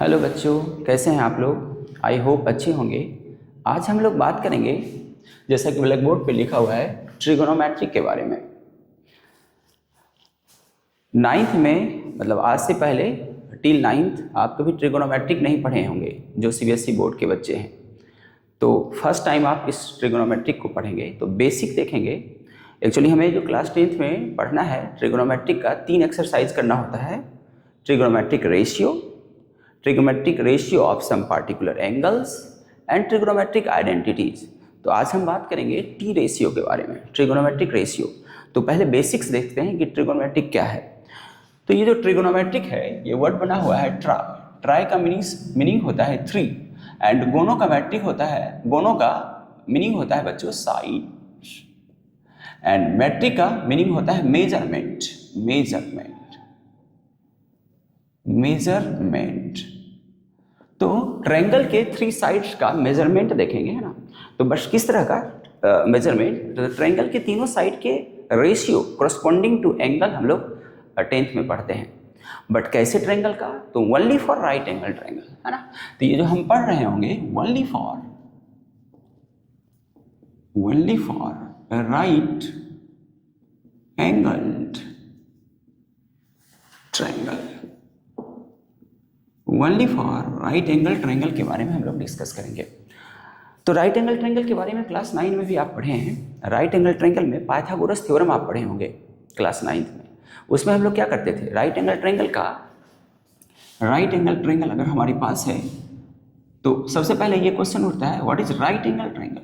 Hello बच्चों, कैसे हैं आप लोग? आई होप अच्छे होंगे। आज हम लोग बात करेंगे, जैसा कि ब्लैक बोर्ड पे लिखा हुआ है, ट्रिगोनोमेट्रिक के बारे में। नाइन्थ में मतलब आज से पहले टिल नाइन्थ आप कभी ट्रिगोनोमेट्रिक नहीं पढ़े होंगे, जो सीबीएसई बोर्ड के बच्चे हैं। तो फर्स्ट टाइम आप इस ट्रिगोनोमेट्रिक को पढ़ेंगे तो बेसिक देखेंगे। एक्चुअली हमें जो क्लास 10th में पढ़ना है ट्रिगोनोमेट्रिक का 3 एक्सरसाइज करना होता है। Trigonometric ratio of some particular angles and trigonometric identities. तो आज हम बात करेंगे टी रेशियो के बारे में, ट्रिगोनोमेट्रिक रेशियो। तो पहले बेसिक्स देखते हैं कि ट्रिगोनोमेट्रिक क्या है। तो ये जो ट्रिगोनोमेट्रिक है, ये वर्ड बना हुआ है ट्राई का मीनिंग होता है 3 एंड गोनो का मैट्रिक होता है, गोनो का मीनिंग होता है बच्चों साइड एंड मैट्रिक का मीनिंग होता है मेजरमेंट। तो ट्रायंगल के 3 साइड्स का मेजरमेंट देखेंगे, है ना। तो बस किस तरह का मेजरमेंट, तो ट्रायंगल के तीनों साइड के रेशियो करस्पॉन्डिंग टू एंगल हम लोग 10th में पढ़ते हैं। बट कैसे ट्रायंगल का, तो only for right angle triangle, है ना। तो ये जो हम पढ़ रहे होंगे only for right angled triangle, only for right angle triangle के बारे में हम लोग डिस्कस करेंगे। तो राइट एंगल ट्रायंगल के बारे में क्लास 9 में भी आप पढ़े हैं। राइट एंगल ट्रायंगल में पाइथागोरस थ्योरम आप पढ़े होंगे क्लास 9th में। उसमें हम लोग क्या करते थे, राइट एंगल ट्रायंगल अगर हमारे पास है तो सबसे पहले ये क्वेश्चन उठता है, what is right angle triangle.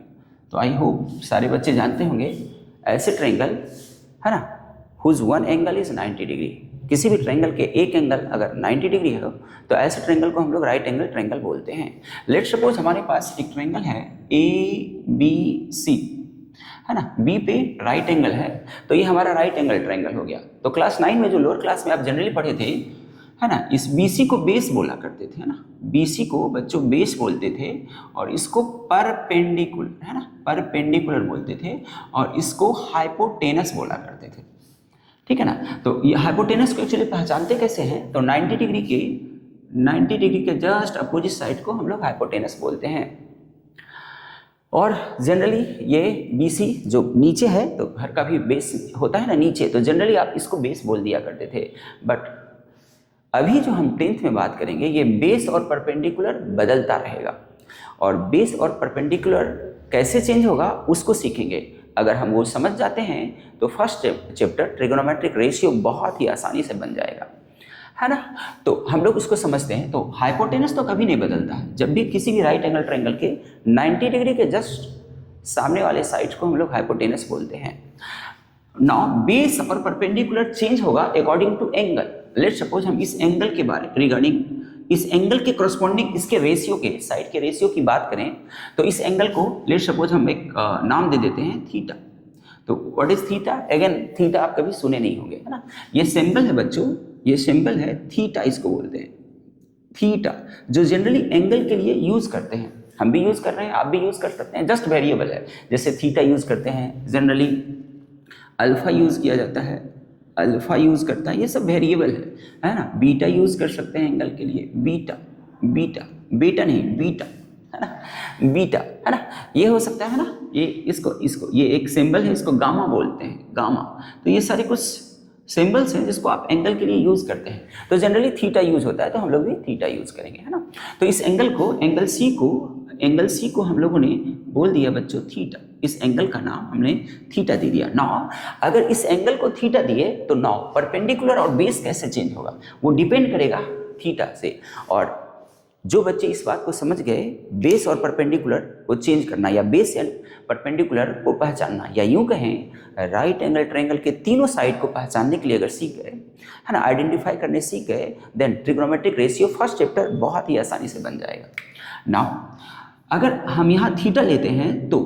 तो आई होप सारे बच्चे जानते होंगे ऐसे ट्रायंगल, है ना, whose one angle is 90 degree. किसी भी ट्रायंगल के एक एंगल अगर 90 डिग्री है तो ऐसे ट्रायंगल को हम लोग राइट एंगल ट्रायंगल बोलते हैं। लेट सपोज हमारे पास एक ट्रायंगल है ABC, है ना, बी पे राइट एंगल है, तो ये हमारा राइट एंगल ट्रायंगल हो गया। तो क्लास 9 में जो लोअर क्लास में आप जनरली पढ़े थे, है ना, इस BC को बेस बोला करते थे, है ना, BC को बच्चों बेस बोलते थे और इसको परपेंडिकुलर, है ना, परपेंडिकुलर बोलते थे और इसको हाइपोटेनस बोला करते थे, ठीक है ना। तो ये हाइपोटेनस को एक्चुअली पहचानते कैसे हैं, तो 90 डिग्री के जस्ट अपोजिट साइड को हम लोग हाइपोटेनस बोलते हैं। और जनरली ये BC जो नीचे है, तो घर का भी बेस होता है ना नीचे, तो जनरली आप इसको बेस बोल दिया करते थे। बट अभी जो हम 10th में बात करेंगे, ये बेस और परपेंडिकुलर बदलता रहेगा और बेस और परपेंडिकुलर कैसे चेंज होगा उसको सीखेंगे। अगर हम वो समझ जाते हैं तो फर्स्ट चैप्टर ट्रिगोनोमेट्रिक रेशियो बहुत ही आसानी से बन जाएगा, है ना। तो हम लोग उसको समझते हैं। तो हाइपोटेनस तो कभी नहीं बदलता है। जब भी किसी भी राइट एंगल ट्रायंगल के 90 डिग्री के जस्ट सामने वाले साइड को हम लोग हाइपोटेनस बोलते हैं। नाउ बेस और परपेंडिकुलर चेंज होगा according to angle. Let suppose हम इस एंगल के बारे रिगार्डिंग इस एंगल के करस्पॉन्डिंग इसके रेशियो के साइड के रेशियो की बात करें तो इस एंगल को लेट सपोज हम एक नाम दे देते हैं थीटा। तो what is theta, again theta आप कभी सुने नहीं होंगे, है ना। ये सिंबल है बच्चों, ये सिंबल है थीटा, इसको बोलते हैं थीटा, जो जनरली एंगल के लिए यूज करते हैं। हम भी यूज कर रहे हैं, आप भी यूज कर सकते हैं, जस्ट वेरिएबल है। जैसे थीटा यूज करते हैं, जनरली अल्फा यूज किया जाता है, अल्फा यूज करता है, ये सब वेरिएबल है ना। बीटा यूज कर सकते हैं एंगल के लिए, बीटा नहीं बीटा, है ना, बीटा, है ना, ये हो सकता है ना। ये इसको ये एक सिंबल है, इसको गामा बोलते हैं, गामा। तो ये सारे कुछ सिंबल्स हैं जिसको आप एंगल के लिए यूज करते हैं। तो जनरली थीटा यूज होता है, तो हम लोग भी थीटा यूज करेंगे, है ना। तो इस एंगल सी को हम लोगों ने बोल दिया बच्चों थीटा। इस एंगल का नाम हमने थीटा दे दिया। नाउ अगर इस एंगल को थीटा दिए तो नाउ परपेंडिकुलर और बेस कैसे चेंज होगा वो डिपेंड करेगा थीटा से। और जो बच्चे इस बात को समझ गए, बेस और परपेंडिकुलर को चेंज करना या बेस एंड परपेंडिकुलर को पहचानना, या यूं कहें राइट एंगल ट्रायंगल के तीनों साइड को पहचानने के लिए अगर सीख गए, है ना, आइडेंटिफाई करने सीख गए, then trigonometric ratio first chapter बहुत ही आसानी से बन जाएगा। नाउ अगर हम यहाँ थीटा लेते हैं तो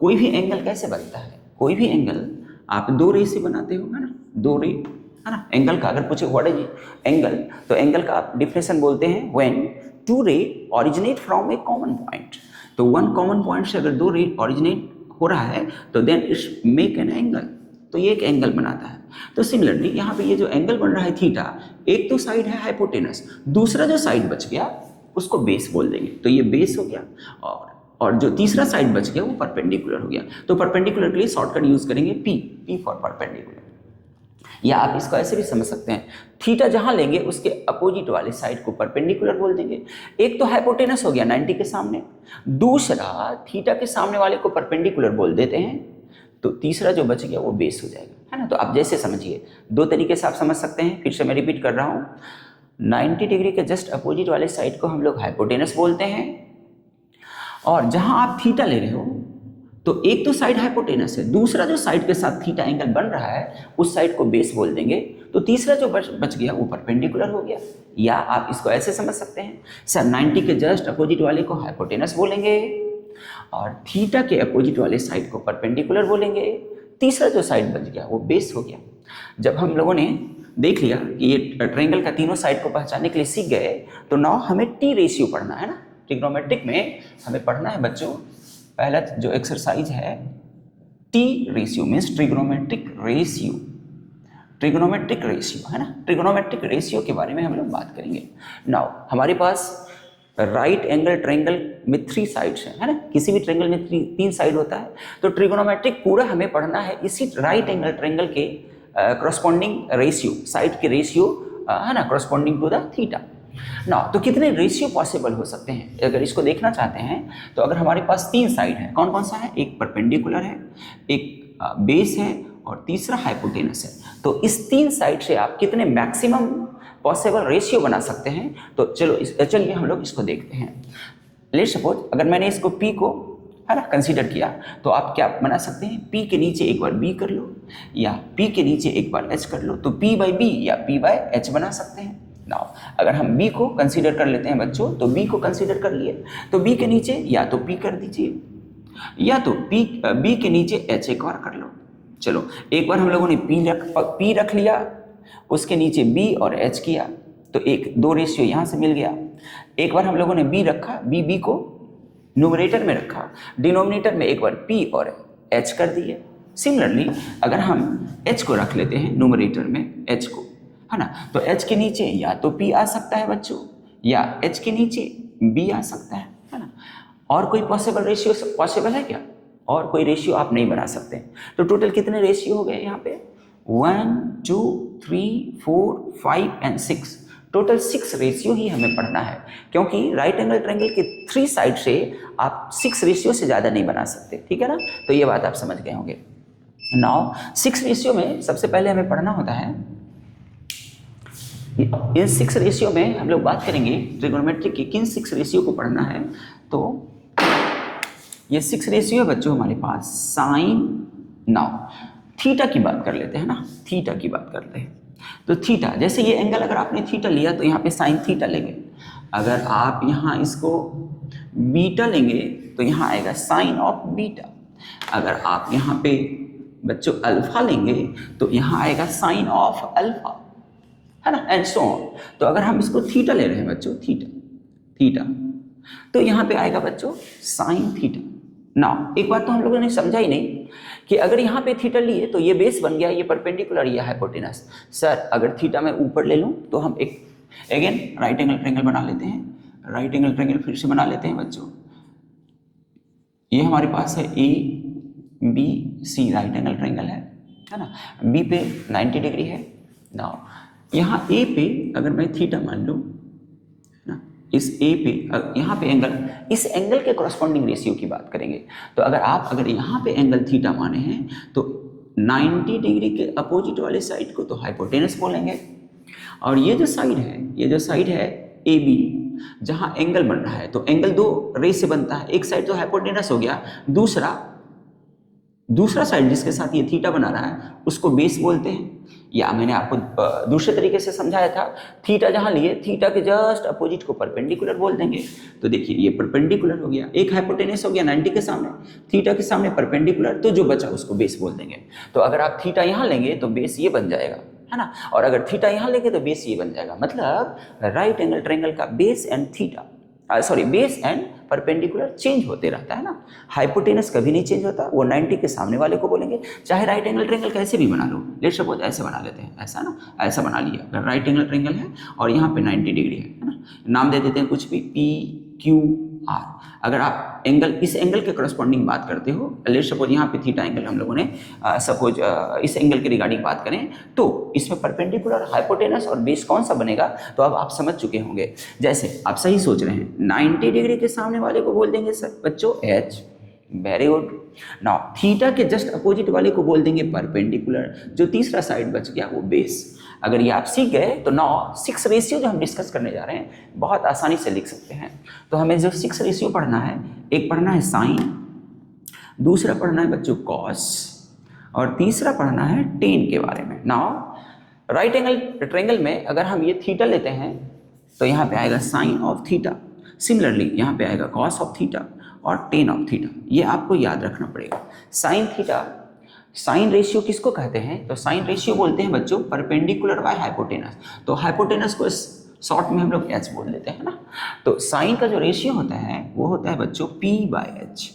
कोई भी एंगल कैसे बनता है, कोई भी एंगल आप 2 रे से बनाते हो, है ना, 2 रे, है ना। एंगल का अगर पूछे व्हाट इज एंगल, तो एंगल का आप डिफिनेशन बोलते हैं when 2 ray originate from a common point. तो वन कॉमन पॉइंट से अगर 2 रे ओरिजिनेट हो रहा है तो then it's make an angle, तो ये एक एंगल बनाता है। तो सिमिलरली यहाँ पे ये जो एंगल बन रहा है थीटा, एक तो साइड है हाइपोटेनस, दूसरा जो साइड बच गया उसको बेस बोल देंगे। तो ये बेस हो गया, और जो तीसरा साइड बच गया वो परपेंडिकुलर हो गया। तो परपेंडिकुलर के लिए शॉर्टकट यूज करेंगे पी फॉर परपेंडिकुलर। या आप इसको ऐसे भी समझ सकते हैं, थीटा जहां लेंगे उसके अपोजिट वाले साइड को परपेंडिकुलर बोल देंगे। एक तो हाइपोटेनस हो गया 90 के सामने, दूसरा थीटा के सामने वाले को परपेंडिकुलर बोल देते हैं, तो तीसरा जो बच गया वो बेस हो जाएगा, है ना। तो आप जैसे समझिए, दो तरीके से आप समझ सकते हैं। फिर से मैं रिपीट कर रहा हूँ, 90 डिग्री के जस्ट अपोजिट वाले साइड को हम लोग हाइपोटेनस बोलते हैं, और जहां आप थीटा ले रहे हो तो एक तो साइड हाइपोटेनस है, दूसरा जो साइड के साथ थीटा एंगल बन रहा है उस साइड को बेस बोल देंगे, तो तीसरा जो बच गया वो परपेंडिकुलर हो गया। या आप इसको ऐसे समझ सकते हैं, सर 90 के जस्ट अपोजिट वाले को हाइपोटेनस बोलेंगे और थीटा के अपोजिट वाले साइड को परपेंडिकुलर बोलेंगे, तीसरा जो साइड बच गया वो बेस हो गया। जब हम लोगों ने देख लिया कि ये ट्रायंगल का तीनों साइड को पहचानने के लिए सीख गए, तो नाउ हमें टी रेशियो पढ़ना है ना। ट्रिग्नोमेट्रिक में हमें पढ़ना है बच्चों, पहला जो एक्सरसाइज है T ratio means trigonometric ratio, trigonometric ratio है ना। ट्रिग्नोमेट्रिक रेशियो के बारे में हम लोग बात करेंगे। नाउ हमारे पास राइट एंगल ट्रायंगल में 3 साइड्स हैं, है ना। किसी भी ट्रायंगल में 3 साइड होता है, तो ट्रिग्नोमेट्रिक पूरा हमें पढ़ना है इसी राइट एंगल ट्रायंगल के करस्पॉन्डिंग रेशियो, साइड के रेशियो है ना, करस्पॉन्डिंग टू द थीटा। ना तो कितने रेशियो पॉसिबल हो सकते हैं, अगर इसको देखना चाहते हैं तो अगर हमारे पास 3 साइड है, कौन कौन सा है, एक परपेंडिकुलर है, एक बेस है और तीसरा हाइपोटेनस है, तो इस 3 साइड से आप कितने मैक्सिमम पॉसिबल रेशियो बना सकते हैं। तो चलिए हम लोग इसको देखते हैं। लेट्स सपोज अगर मैंने इसको P को है ना कंसीडर किया, तो आप क्या बना सकते हैं, P के नीचे एक बार B कर लो या P के नीचे एक बार H कर लो, तो P/B या P/H बना सकते हैं। नाउ अगर हम B को कंसीडर कर लेते हैं बच्चों, तो B को कंसीडर कर लिए, तो B के नीचे या तो P कर दीजिए या तो B के नीचे H एक बार कर लो। चलो एक बार हम लोगों ने P रख लिया, उसके नीचे B और H किया, तो 2 रेशियो यहाँ से मिल गया। एक बार हम लोगों ने B रखा, B को न्यूमरेटर में रखा, डिनोमिनेटर में एक बार P और H कर दिए। सिमिलरली अगर हम H को रख लेते हैं न्यूमरेटर में, H को है ना, तो H के नीचे या तो P आ सकता है बच्चों, या H के नीचे B आ सकता है ना। और कोई पॉसिबल रेशियो पॉसिबल है क्या, और कोई रेशियो आप नहीं बना सकते। तो टोटल कितने रेशियो हो गए यहाँ पे, 1 2 3 4 5 एंड 6, टोटल 6 रेशियो ही हमें पढ़ना है, क्योंकि राइट एंगल ट्रायंगल के 3 साइड से आप 6 रेशियो से ज़्यादा नहीं बना सकते, ठीक है ना। तो ये बात आप समझ गए होंगे। नाउ 6 रेशियो में सबसे पहले हमें पढ़ना होता है, इन 6 रेशियो में हम लोग बात करेंगे ट्रिग्नोमेट्री की किन 6 रेशियो को पढ़ना है। तो ये 6 रेशियो है बच्चों हमारे पास, साइन, नाउ थीटा की बात कर लेते हैं ना, थीटा की बात करते हैं। तो थीटा, जैसे ये एंगल अगर आपने थीटा लिया तो यहाँ पे साइन थीटा लेंगे, अगर आप यहाँ इसको बीटा लेंगे तो यहाँ आएगा साइन ऑफ बीटा, अगर आप यहाँ पे बच्चों अल्फा लेंगे तो यहाँ आएगा साइन ऑफ अल्फा, है ना, एंड सो ऑन। तो अगर हम इसको थीटा ले रहे हैं बच्चों, थीटा तो यहाँ पे आएगा बच्चों साइन थीटा। नाउ एक बात तो हम लोगों ने समझा ही नहीं कि अगर यहाँ पे थीटा लिए तो ये बेस बन गया, ये परपेंडिकुलर, ये हाइपोटेनस। सर अगर थीटा मैं ऊपर ले लूँ तो हम एक अगेन राइट एंगल ट्रायंगल बना लेते हैं, राइट एंगल ट्रायंगल फिर से बना लेते हैं बच्चों। ये हमारे पास है ABC राइट एंगल ट्रायंगल है ना, B पे 90 डिग्री है। नाउ यहाँ A पे अगर मैं थीटा मान लूँ ना, इस A पे यहाँ पे एंगल, इस एंगल के कॉरस्पॉन्डिंग रेशियो की बात करेंगे। तो अगर यहाँ पे एंगल थीटा माने हैं तो 90 डिग्री के अपोजिट वाले साइड को तो हाइपोटेनस बोलेंगे, और ये जो साइड है AB जहाँ एंगल बन रहा है, तो एंगल 2 रे से बनता है, एक साइड तो हाइपोटेनस हो गया, दूसरा साइड जिसके साथ ये थीटा बना रहा है उसको बेस बोलते हैं। या मैंने आपको दूसरे तरीके से समझाया था, थीटा जहाँ लिए, थीटा के जस्ट अपोजिट को परपेंडिकुलर बोल देंगे। तो देखिए ये परपेंडिकुलर हो गया, एक हाइपोटेनस हो गया 90 के सामने, थीटा के सामने परपेंडिकुलर, तो जो बचा उसको बेस बोल देंगे। तो अगर आप थीटा यहाँ लेंगे तो बेस ये बन जाएगा, है ना, और अगर थीटा यहाँ लेंगे तो बेस ये बन जाएगा। मतलब राइट एंगल ट्रायंगल का base and theta base and perpendicular change होते रहता है ना, हाइपोटेनस कभी नहीं चेंज होता, वो 90 के सामने वाले को बोलेंगे। चाहे राइट एंगल ट्रायंगल कैसे भी बना लो, लेट्स सपोज ऐसे बना लेते हैं, ऐसा ना, ऐसा बना लिया, अगर राइट एंगल ट्रायंगल है और यहाँ पे 90 डिग्री है ना, नाम दे देते हैं कुछ भी, पी क्यू आर। अगर आप एंगल, इस एंगल के करस्पॉन्डिंग बात करते हो, लेट्स सपोज यहाँ पे थीटा एंगल हम लोगों ने सपोज इस एंगल के रिगार्डिंग बात करें, तो इसमें परपेंडिकुलर, हाइपोटेनस और बेस कौन सा बनेगा, तो अब आप समझ चुके होंगे। जैसे आप सही सोच रहे हैं, 90 डिग्री के सामने वाले को बोल देंगे सर बच्चों H, very good. Now theta के जस्ट अपोजिट वाले को बोल देंगे परपेंडिकुलर, जो तीसरा साइड बच गया वो बेस। अगर ये आप सीख गए तो नाउ 6 रेशियो जो हम डिस्कस करने जा रहे हैं बहुत आसानी से लिख सकते हैं। तो हमें जो 6 रेशियो पढ़ना है, एक पढ़ना है साइन, दूसरा पढ़ना है बच्चों कॉस, और तीसरा पढ़ना है टेन के बारे में। नाउ राइट एंगल ट्रायंगल में अगर हम ये थीटा लेते हैं तो यहाँ पे आएगा साइन ऑफ थीटा, सिमिलरली यहाँ पे आएगा कॉस ऑफ थीटा और टेन ऑफ थीटा। ये आपको याद रखना पड़ेगा। साइन थीटा, साइन रेशियो किसको कहते हैं, तो साइन रेशियो बोलते हैं बच्चों परपेंडिकुलर बाय हाइपोटेनस। तो हाइपोटेनस को शॉर्ट में हम लोग एच बोल देते हैं ना। तो साइन का जो रेशियो होता है वो होता है बच्चों P by H,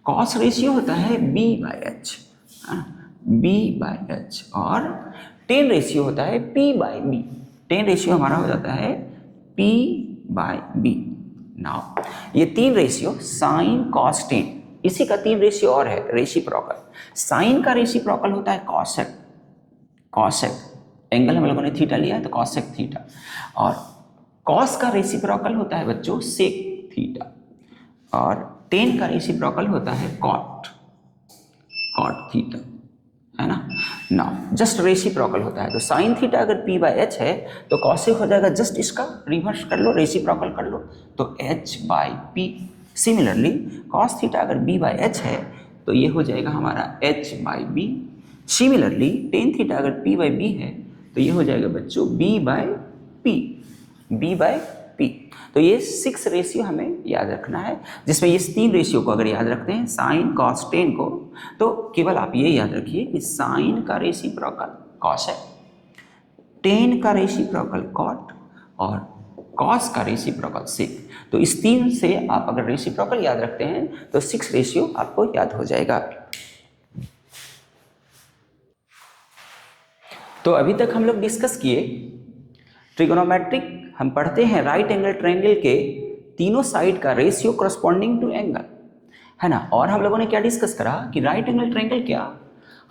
cos ratio होता है B by H, B by H, और टेन रेशियो होता है P by B. Tan ratio हमारा हो जाता है पी बाय बी। नाउ ये 3 रेशियो साइन कॉस टेन, इसी का 3 रेशियो और है रेसिप्रोकल। साइन का रेसिप्रोकल होता है कॉसेक, कॉसेक एंगल हम लोगों ने थीटा लिया है तो कॉसेक थीटा, और कॉस का रेसिप्रोकल होता है बच्चों सेक थीटा, और टेन का रेसिप्रोकल होता है कॉट, कॉट थीटा, है ना। नाउ जस्ट रेसिप्रोकल होता है, तो साइन थीटा अगर पी बाय एच है तो कॉसेक हो जाएगा, जस्ट इसका रिवर्स कर लो, रेसिप्रोकल कर लो तो H by P. Similarly cos theta अगर बी बाय एच है तो ये हो जाएगा हमारा H by B. Similarly tan theta अगर पी बाय बी है तो ये हो जाएगा बच्चों B by P, B by P. तो ये 6 रेशियो हमें याद रखना है, जिसमें ये 3 रेशियो को अगर याद रखते हैं साइन कॉस टेन को, तो केवल आप ये याद रखिए कि साइन का रेसिप्रोकल कॉस है, टेन का रेसिप्रोकल कॉट, और कॉस का रेसिप्रोकल सेक। तो इस 3 से आप अगर रेसिप्रोकल याद रखते हैं तो 6 रेशियो आपको याद हो जाएगा। तो अभी तक हम लोग डिस्कस किए ट्रिगोनोमेट्रिक, हम पढ़ते हैं राइट एंगल ट्रायंगल के तीनों साइड का रेशियो करस्पॉन्डिंग टू एंगल, है ना। और हम लोगों ने क्या डिस्कस करा कि राइट एंगल ट्रायंगल क्या,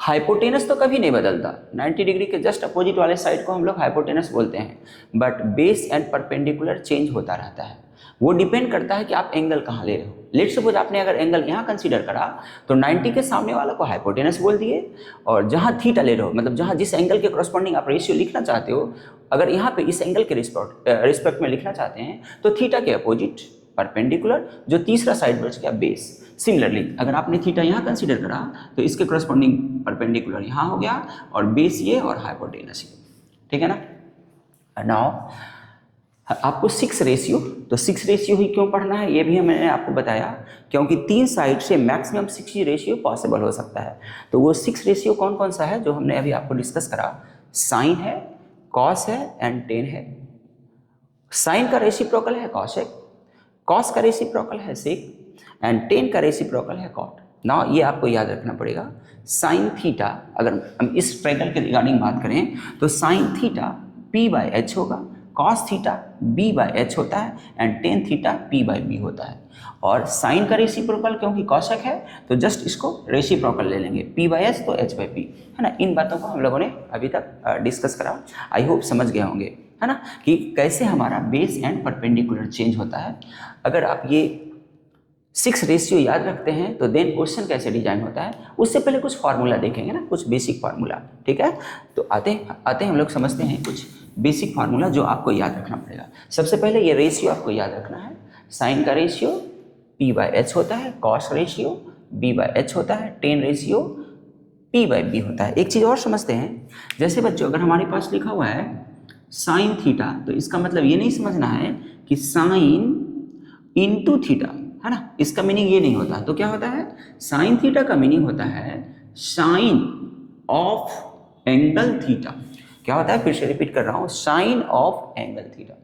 हाइपोटेनस तो कभी नहीं बदलता, 90 डिग्री के जस्ट अपोजिट वाले साइड को हम लोग हाइपोटेनस बोलते हैं, but base and perpendicular change होता रहता है। वो डिपेंड करता है कि आप एंगल कहाँ ले रहे हो। लेट्स सपोज आपने अगर एंगल यहाँ कंसीडर करा तो 90 के सामने वाला को हाइपोटेनस बोल दिए, और जहाँ थीटा ले रहे हो, मतलब जहाँ जिस एंगल के करस्पॉन्डिंग आप रेशियो लिखना चाहते हो, अगर यहाँ पे इस एंगल के रिस्पेक्ट में लिखना चाहते हैं तो थीटा के अपोजिट परपेंडिकुलर, जो तीसरा साइड बच गया बेस। सिमिलरली अगर आपने थीटा यहाँ कंसीडर करा तो इसके करस्पॉन्डिंग परपेंडिकुलर यहाँ हो गया, और बेस ये और हाइपोटेनस ये, ठीक है ना। नाउ आपको 6 रेशियो, तो 6 रेशियो ही क्यों पढ़ना है ये भी मैंने आपको बताया, क्योंकि 3 साइड से मैक्सिमम 6 रेशियो पॉसिबल हो सकता है। तो वो 6 रेशियो कौन कौन सा है जो हमने अभी आपको डिस्कस करा, साइन है, कॉस है एंड टेन है। साइन का रेसिप्रोकल है कॉसेक, कॉस का रेसिप्रोकल है सेक, एंड टेन का रेसिप्रोकल है कॉट। ना ये आपको याद रखना पड़ेगा। साइन थीटा, अगर हम इस ट्रायंगल के रिगार्डिंग बात करें तो sine theta P by H होगा, cos theta B by H होता है, and tan theta P by B होता है। और साइन का रेसिप्रोकल क्योंकि कॉसेक है तो जस्ट इसको रेसिप्रोकल ले लेंगे, पी बाय एच तो एच बाय पी, है ना। इन बातों को हम लोगों ने अभी तक डिस्कस करा, आई होप समझ गए होंगे, है ना, कि कैसे हमारा बेस एंड परपेंडिकुलर चेंज होता है। अगर आप ये 6 रेशियो याद रखते हैं तो देन क्वेश्चन कैसे डिजाइन होता है, उससे पहले कुछ फार्मूला देखेंगे ना, कुछ बेसिक फार्मूला, ठीक है। तो आते हम लोग समझते हैं कुछ बेसिक फार्मूला जो आपको याद रखना पड़ेगा। सबसे पहले ये रेशियो आपको याद रखना है, साइन का रेशियो पी बाय एच होता है, cos ratio B by H होता है, tan ratio P by B होता है। एक चीज़ और समझते हैं, जैसे बच्चों अगर हमारे पास लिखा हुआ है साइन थीटा, तो इसका मतलब ये नहीं समझना है कि साइन इंटू थीटा, है ना, इसका मीनिंग ये नहीं होता। तो क्या होता है, साइन थीटा का मीनिंग होता है साइन ऑफ एंगल थीटा। क्या होता है, फिर से रिपीट कर रहा हूँ, sine of angle theta.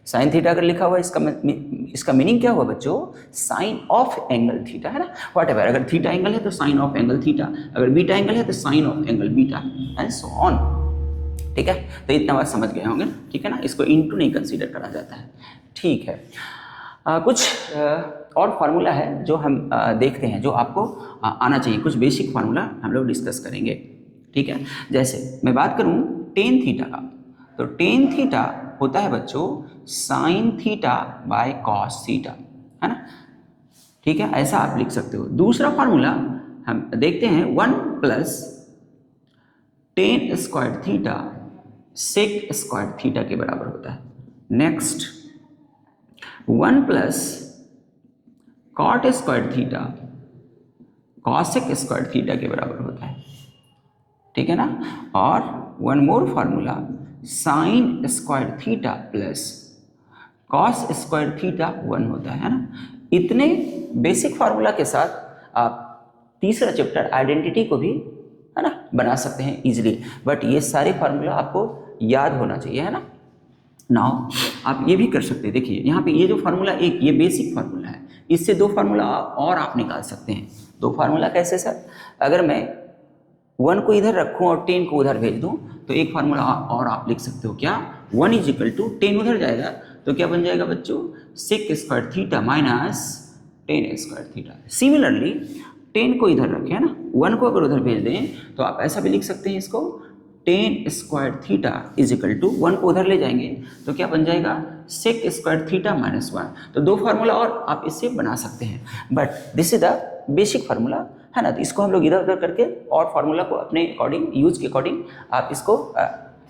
Sine theta अगर लिखा हुआ है इसका मीनिंग क्या हुआ बच्चों, साइन ऑफ एंगल थीटा, है ना। व्हाटएवर, अगर थीटा एंगल है तो साइन ऑफ एंगल थीटा, अगर बीटा एंगल है तो sine of angle beta, and so on, ठीक है। तो इतना बात समझ गए होंगे, ठीक है ना। इसको इंटू नहीं कंसीडर करा जाता है, ठीक है। कुछ और फार्मूला है जो हम देखते हैं, जो आपको आना चाहिए। कुछ बेसिक फार्मूला हम लोग डिस्कस करेंगे, ठीक है। जैसे मैं बात करूं टेन थीटा का, तो टेन थीटा होता है बच्चों sine theta by cos theta, है ना, ठीक है, ऐसा आप लिख सकते हो। दूसरा फार्मूला हम देखते हैं, 1 plus tan square theta sec square theta के बराबर होता है। Next 1 plus cot square theta cosec square theta के बराबर होता है, ठीक है ना। और one more formula sine square theta plus cos square theta 1 होता है ना। इतने बेसिक फार्मूला के साथ आप तीसरा चैप्टर आइडेंटिटी को भी, है ना, बना सकते हैं इजीली। बट ये सारे फार्मूला आपको याद होना चाहिए, है ना। नाउ आप ये भी कर सकते हैं, देखिए यहाँ पे ये जो फार्मूला एक ये बेसिक फार्मूला है, इससे दो फार्मूला और आप निकाल सकते हैं। दो फार्मूला कैसे सर? अगर मैं 1 को इधर रखूं और 10 को उधर भेज दूं तो एक फार्मूला और आप लिख सकते हो, क्या? 1 इजिकल टू 10 उधर जाएगा तो क्या बन जाएगा बच्चों? Sec square theta minus 10 square theta. Similarly 10 को इधर रखें, है ना, 1 को अगर उधर भेज दें तो आप ऐसा भी लिख सकते हैं इसको, 10 स्क्वायर थीटा इजिकल टू 1 को उधर ले जाएंगे तो क्या बन जाएगा? Sec square theta minus 1। तो दो फार्मूला और आप इससे बना सकते हैं, but this is the basic formula, है ना। तो इसको हम लोग इधर उधर करके और फार्मूला को अपने अकॉर्डिंग, यूज के अकॉर्डिंग आप इसको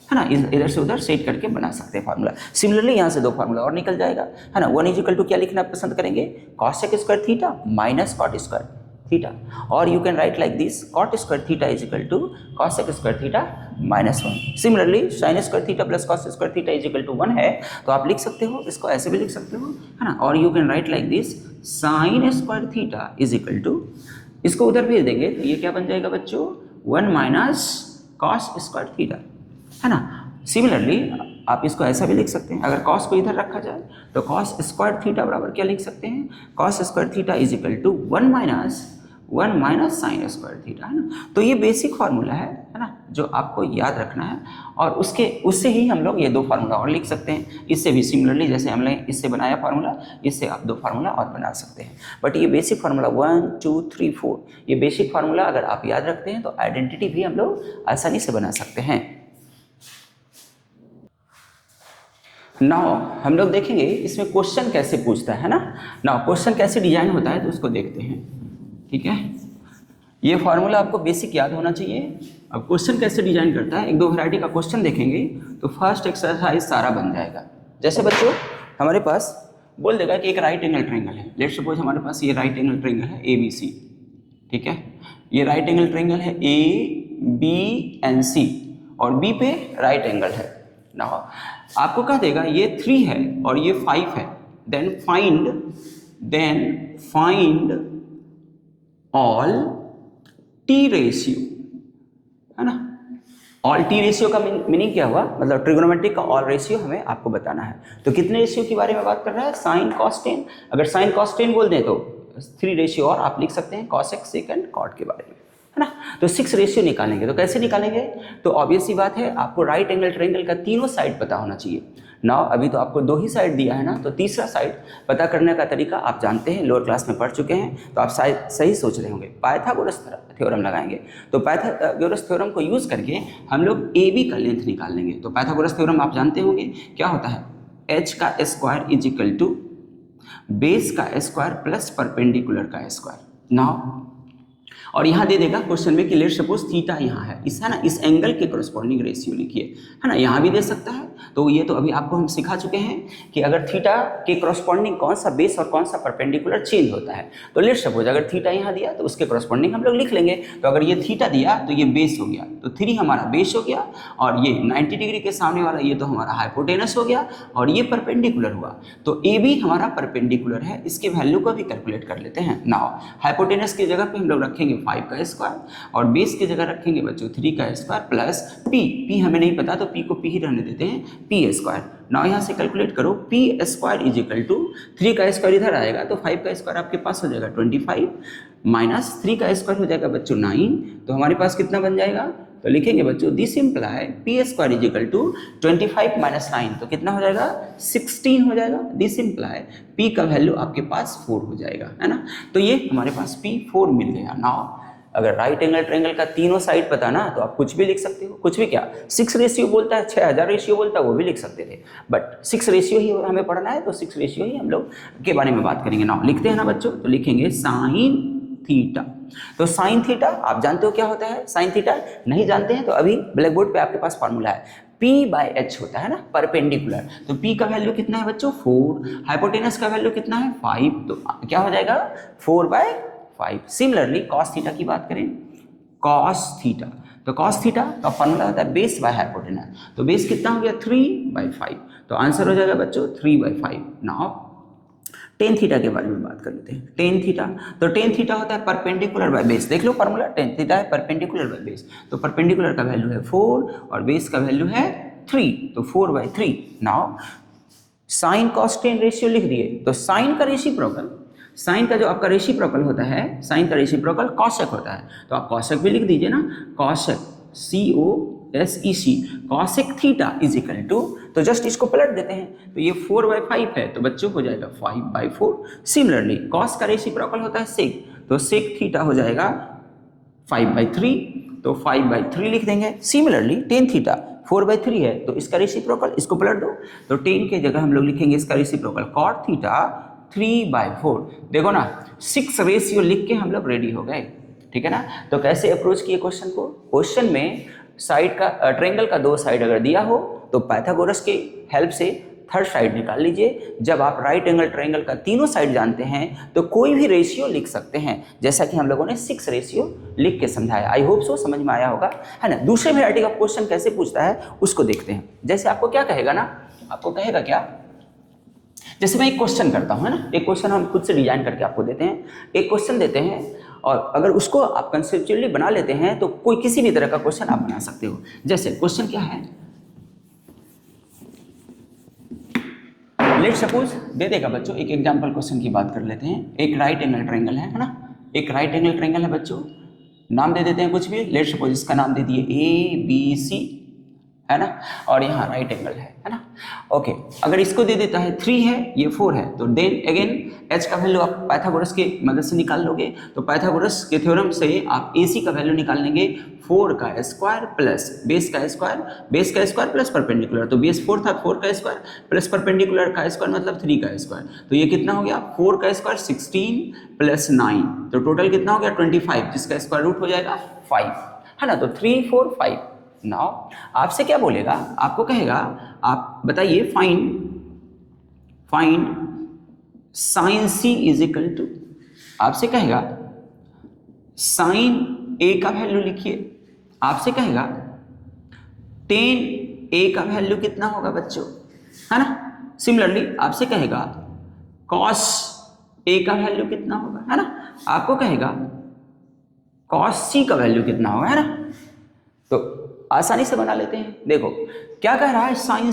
है ना इधर से उधर सेट करके बना सकते हैं फार्मूला। सिमिलरली यहाँ से दो फार्मूला और निकल जाएगा, है ना। 1 इजिकल टू क्या लिखना पसंद करेंगे? Cosec square theta minus cot square theta, और you can write like this, cot square theta is equal to cosec square theta minus 1। Similarly sine square theta plus cos square theta is equal to 1 है तो आप लिख सकते हो, इसको ऐसे भी लिख सकते हो, है ना। और you can write like this, sine square theta is equal to, इसको उधर भेज देंगे तो ये क्या बन जाएगा बच्चों? 1 माइनस कॉस स्क्वायर थीटा, है ना। सिमिलरली आप इसको ऐसा भी लिख सकते हैं, अगर कॉस को इधर रखा जाए तो कॉस स्क्वायर थीटा बराबर क्या लिख सकते हैं? Cos square theta is equal to 1 minus sine square theta, है ना। तो ये बेसिक फार्मूला है ना, जो आपको याद रखना है। और उससे ही हम लोग ये दो फार्मूला और लिख सकते हैं। इससे भी सिमिलरली जैसे हमने इससे बनाया फार्मूला, इससे आप दो फार्मूला और बना सकते हैं। बट ये बेसिक फार्मूला 1 2 3 4 ये बेसिक फार्मूला अगर आप याद रखते हैं तो आइडेंटिटी भी हम लोग आसानी से बना सकते हैं। नाउ हम लोग देखेंगे इसमें क्वेश्चन कैसे पूछता है ना। नाउ क्वेश्चन कैसे डिजाइन होता है तो उसको देखते हैं, ठीक है। ये फार्मूला आपको बेसिक याद होना चाहिए। अब क्वेश्चन कैसे डिजाइन करता है, एक दो वैरायटी का क्वेश्चन देखेंगे तो फर्स्ट एक्सरसाइज सारा बन जाएगा। जैसे बच्चों हमारे पास बोल देगा कि एक राइट एंगल ट्रायंगल है, लेट्स सपोज हमारे पास ये राइट एंगल ट्रायंगल है ABC, ठीक है। ये राइट एंगल ट्रायंगल है AB and C और B पे राइट एंगल है। ना आपको कह देगा ये 3 है और ये 5 है, then find all T ratio, है ना। ऑल T रेशियो का मीनिंग क्या हुआ? मतलब ट्रिग्नोमेट्रिक का ऑल रेशियो हमें आपको बताना है। तो कितने रेशियो की बारे में बात कर रहा है? Sine cos 10। अगर साइन कॉस 10 बोल दें तो 3 रेशियो और आप लिख सकते हैं कॉसेक सेक एंड कॉट के बारे में, है ना। तो 6 रेशियो निकालेंगे। तो कैसे निकालेंगे? तो ऑब्वियस सी बात है, आपको राइट एंगल ट्रायंगल का तीनों साइड पता होना चाहिए। नाउ अभी तो आपको 2 ही साइड दिया है ना, तो तीसरा साइड पता करने का तरीका आप जानते हैं, लोअर क्लास में पढ़ चुके हैं, तो आप शायद सही सोच रहे होंगे। पाइथागोरस थ्योरम लगाएंगे। तो पाइथागोरस थ्योरम को यूज़ करके हम लोग AB का लेंथ निकाल लेंगे। तो पाइथागोरस थ्योरम आप जानते होंगे क्या होता है? h का square is equal to base का स्क्वायर प्लस परपेंडिकुलर का स्क्वायर। नाउ और यहाँ दे देगा क्वेश्चन में कि लेट्स सपोज थीटा यहाँ है, इस है ना, इस एंगल के करस्पॉन्डिंग रेशियो लिखिए, है ना। यहाँ भी दे सकता है। तो ये तो अभी आपको हम सिखा चुके हैं कि अगर थीटा के करस्पॉन्डिंग कौन सा बेस और कौन सा परपेंडिकुलर चेंज होता है। तो लेट्स सपोज अगर थीटा यहाँ दिया तो उसके करस्पॉन्डिंग हम लोग लिख लेंगे। तो अगर ये थीटा दिया तो ये बेस हो गया, तो 3 हमारा बेस हो गया, और ये 90 डिग्री के सामने वाला ये तो हमारा हाइपोटेनस हो गया, और ये परपेंडिकुलर हुआ। तो AB हमारा परपेंडिकुलर है, इसके वैल्यू को भी कैलकुलेट कर लेते हैं। नाउ हाइपोटेनस की जगह पे हम लोग रखेंगे 5 का स्क्वायर, और बेस की जगह रखेंगे बच्चों 3 का स्क्वायर प्लस P हमें नहीं पता तो P को P ही रहने देते हैं, P स्क्वायर। नाउ यहाँ से कैलकुलेट करो, P square is equal to 3 का स्क्वायर इधर आएगा तो 5 का स्क्वायर आपके पास हो जाएगा 25 माइनस 3 का स्क्वायर हो जाएगा बच्चों 9। तो हमारे पास कितना बन जाएगा? तो लिखेंगे बच्चों this imply P square is equal to 25 minus 9, तो कितना हो जाएगा 16 हो जाएगा। दिस इम्प्लाई पी का वैल्यू आपके पास 4 हो जाएगा, है ना। तो ये हमारे पास पी 4 मिल गया। नाउ अगर राइट एंगल ट्रायंगल का तीनों साइड पता ना तो आप कुछ भी लिख सकते हो, कुछ भी क्या 6 रेशियो बोलता है, 6000 रेशियो बोलता है, वो भी लिख सकते थे, बट 6 रेशियो ही हमें पढ़ना है तो 6 रेशियो ही हम लोग के बारे में बात करेंगे। नाउ लिखते हैं ना बच्चों, तो लिखेंगे साइन थीटा। तो साइन थीटा आप जानते हो क्या होता है, साइन थीटा नहीं जानते हैं तो अभी ब्लैक बोर्ड पे आपके पास फॉर्मूला है, P/H होता है ना, परपेंडिकुलर। तो P का वैल्यू कितना है बच्चों 4, हाइपोटेनस का वैल्यू कितना है 5, तो क्या हो जाएगा 4/5। सिमिलरली कॉस थीटा की बात करें, कॉस थीटा, तो कॉस थीटा का फॉर्मूला होता है बेस बाय हाइपोटेनस, तो बेस कितना हो गया 3/5, तो आंसर हो जाएगा बच्चों 3/5। नाउ टेन थीटा के बारे में बात कर लेते हैं। टेन थीटा, तो टेन थीटा होता है परपेंडिकुलर बाय बेस, देख लो फॉर्मूला, टेन थीटा है परपेंडिकुलर बाय बेस, तो परपेंडिकुलर का वैल्यू है 4 और बेस का वैल्यू है 3, तो 4/3। Now sine cos tan ratio लिख दिए, तो साइन का रेसिप्रोकल, साइन का जो आपका रेसिप्रोकल होता है, साइन का रेसिप्रोकल कॉसेक होता है, तो आप कॉसेक भी लिख दीजिए ना, cosec COSEC cosec theta is equal to, तो जस्ट इसको पलट देते हैं, तो ये 4/5 है, तो बच्चों हो जाएगा 5/4। सिमिलरली कॉस का रेसिप्रोकल होता है सेक, तो सेक थीटा हो जाएगा 5/3, तो 5/3 लिख देंगे। सिमिलरली टेन थीटा 4/3 है, तो इसका रेसिप्रोकल इसको पलट दो, तो टेन के जगह हम लोग लिखेंगे इसका रेसिप्रोकल कॉट थीटा 3/4। देखो ना 6 रेशियो लिख के हम लोग रेडी हो गए, ठीक है ना। तो कैसे अप्रोच किए क्वेश्चन को, क्वेश्चन में साइड का ट्रायंगल का 2 साइड अगर दिया हो तो पाइथागोरस के हेल्प से थर्ड साइड निकाल लीजिए। जब आप राइट एंगल ट्रायंगल का तीनों साइड जानते हैं तो कोई भी रेशियो लिख सकते हैं, जैसा कि हम लोगों ने 6 रेशियो लिख के समझाया। आई होप सो समझ में आया होगा, है ना। दूसरे वैरायटी का क्वेश्चन कैसे पूछता है उसको देखते हैं। जैसे आपको क्या कहेगा ना, आपको कहेगा क्या, जैसे मैं एक क्वेश्चन करता हूँ, है ना, एक क्वेश्चन हम खुद से डिजाइन करके आपको देते हैं, एक क्वेश्चन देते हैं और अगर उसको आप कंसेप्चुअली बना लेते हैं तो कोई किसी भी तरह का क्वेश्चन आप बना सकते हो। जैसे क्वेश्चन क्या है, लेट सपोज दे देगा बच्चों, एक एग्जांपल क्वेश्चन की बात कर लेते हैं। एक राइट एंगल ट्रायंगल है ना, एक राइट एंगल ट्रायंगल है बच्चों, नाम दे देते हैं कुछ भी, लेट सपोज इसका नाम दे दिए ABC, है ना, और यहाँ राइट एंगल है ना। ओके, अगर इसको दे देता है 3 है, ये 4 है, तो देन अगेन H का वैल्यू आप पाइथागोरस के मदद से निकाल लोगे। तो पाइथागोरस के थ्योरम से आप AC का वैल्यू निकाल लेंगे 4 का स्क्वायर प्लस बेस का स्क्वायर, बेस का स्क्वायर प्लस परपेंडिकुलर, तो बेस 4 था, 4 का स्क्वायर प्लस परपेंडिकुलर का स्क्वायर मतलब 3 का स्क्वायर, तो ये कितना हो गया 4 का स्क्वायर 16 प्लस 9, तो टोटल कितना हो गया 25, जिसका स्क्वायर रूट हो जाएगा 5, है ना। तो 3 4 5। नाउ आपसे क्या बोलेगा, आपको कहेगा आप बताइए find sine C is equal to, आपसे कहेगा साइन A का वैल्यू लिखिए, आपसे कहेगा टेन A का वैल्यू कितना होगा बच्चों, है ना। सिमिलरली आपसे कहेगा कॉस A का वैल्यू कितना होगा, है ना। आपको कहेगा कॉस C का वैल्यू कितना होगा, है ना। तो आसानी से बना लेते हैं। देखो क्या कह रहा है, साइन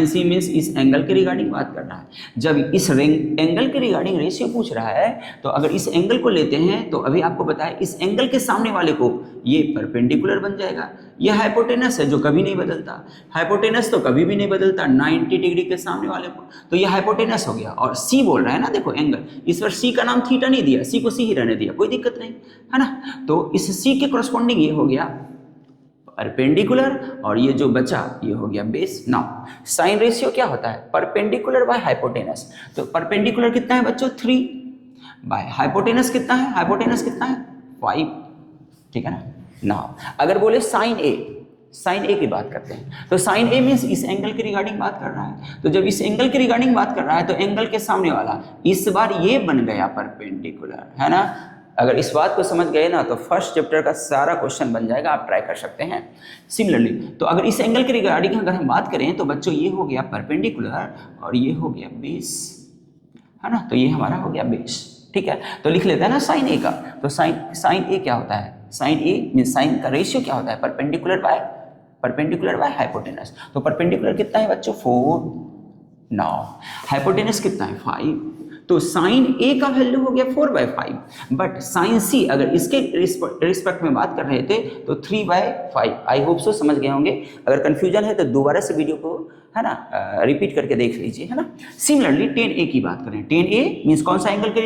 सी मीन्स इस एंगल के रिगार्डिंग बात कर रहा है। जब इस एंगल के रिगार्डिंग रेशियो पूछ रहा है तो अगर इस एंगल को लेते हैं तो अभी आपको बताया इस एंगल के सामने वाले को ये परपेंडिकुलर बन जाएगा। ये हाइपोटेनस है जो कभी नहीं बदलता, हाइपोटेनस तो कभी भी नहीं बदलता 90 डिग्री के सामने वाले को, तो ये हाइपोटेनस हो गया। और सी बोल रहा है ना, देखो एंगल, इस पर सी का नाम थीटा नहीं दिया, सी को सी ही रहने दिया, कोई दिक्कत नहीं, है ना। तो इस सी के करस्पॉन्डिंग ये हो गया परपेंडिकुलर और ये जो बचा ये हो गया बेस। नाउ साइन रेशियो क्या होता है, परपेंडिकुलर बाय हाइपोटेनस, तो परपेंडिकुलर कितना है बच्चों 3 बाय हाइपोटेनस कितना है, हाइपोटेनस कितना है 5, ठीक है ना। नाउ अगर बोले साइन ए की बात करते हैं, तो साइन ए मीन्स इस एंगल के रिगार्डिंग बात कर रहा है। तो जब इस एंगल के रिगार्डिंग बात कर रहा है तो एंगल के सामने वाला इस बार ये बन गया परपेंडिकुलर, है ना। अगर इस बात को समझ गए ना तो फर्स्ट चैप्टर का सारा क्वेश्चन बन जाएगा, आप ट्राई कर सकते हैं। सिमिलरली तो अगर इस एंगल के रिगार्डिंग अगर हम बात करें तो बच्चों ये हो गया परपेंडिकुलर और ये हो गया बेस, है ना। तो ये हमारा हो गया बेस, ठीक है। तो लिख लेते हैं ना साइन ए का, तो साइन ए क्या होता है, साइन ए मीन साइन का रेशियो क्या होता है, परपेंडिकुलर बाय हाइपोटेनस। तो परपेंडिकुलर कितना है बच्चों 4, नाउ हाइपोटेनस कितना है 5, तो साइन ए का वैल्यू हो गया 4/5, बट साइन सी अगर इसके रिस्पेक्ट में बात कर रहे थे तो 3/5। आई होप सो समझ गए होंगे। अगर कंफ्यूजन है तो दोबारा से वीडियो को है ना रिपीट करके देख लीजिए, है ना। सिमिलरली tan A की बात करें, tan A मीन्स कौन सा एंगल के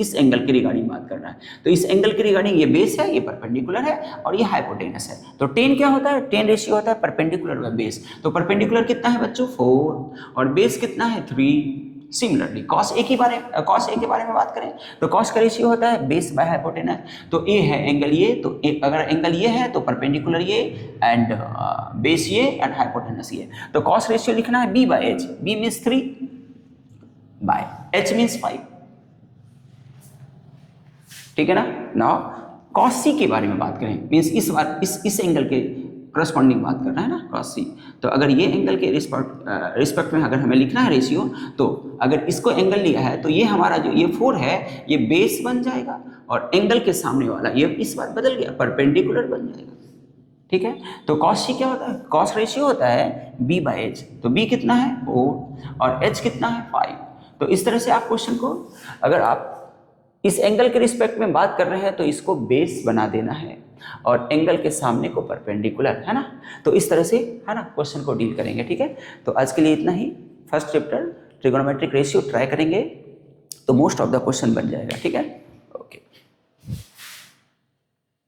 इस एंगल के रिगार्डिंग बात कर रहा है। तो इस एंगल के रिगार्डिंग ये बेस है, ये परपेंडिकुलर है और ये हाइपोटेनस है। तो tan क्या होता है, tan रेशियो होता है परपेंडिकुलर बाय बेस। तो परपेंडिकुलर कितना है बच्चों 4 और बेस कितना है 3। सिमिलरली cos A के बारे में बात करें तो cos का रेशियो होता है बेस बाय हाइपोटेनस। तो A है एंगल ये, तो अगर एंगल ये है तो परपेंडिकुलर ये एंड बेस ये एंड हाइपोटेनस ये। तो cos रेशियो लिखना है B/H, B means 3 by H means 5, ठीक है ना। नाउ cos C के बारे में बात करें, मीन्स इस बार इस एंगल के करस्पॉन्डिंग बात कर रहा है ना cos C। तो अगर ये एंगल के रिस्पेक्ट में अगर हमें लिखना है रेशियो, तो अगर इसको एंगल लिया है तो ये हमारा जो ये 4 है ये बेस बन जाएगा और एंगल के सामने वाला ये इस बार बदल गया परपेंडिकुलर बन जाएगा, ठीक है। तो cos C क्या होता है, cos रेशियो होता है B/H। तो B कितना है 4 और H कितना है 5। तो इस तरह से आप क्वेश्चन को अगर आप इस एंगल के रिस्पेक्ट में बात कर रहे हैं तो इसको बेस बना देना है और एंगल के सामने को परपेंडिकुलर, है ना। तो इस तरह से है ना क्वेश्चन को डील करेंगे, ठीक है। तो आज के लिए इतना ही। First chapter trigonometric ratio try करेंगे तो मोस्ट ऑफ द क्वेश्चन बन जाएगा, ठीक है।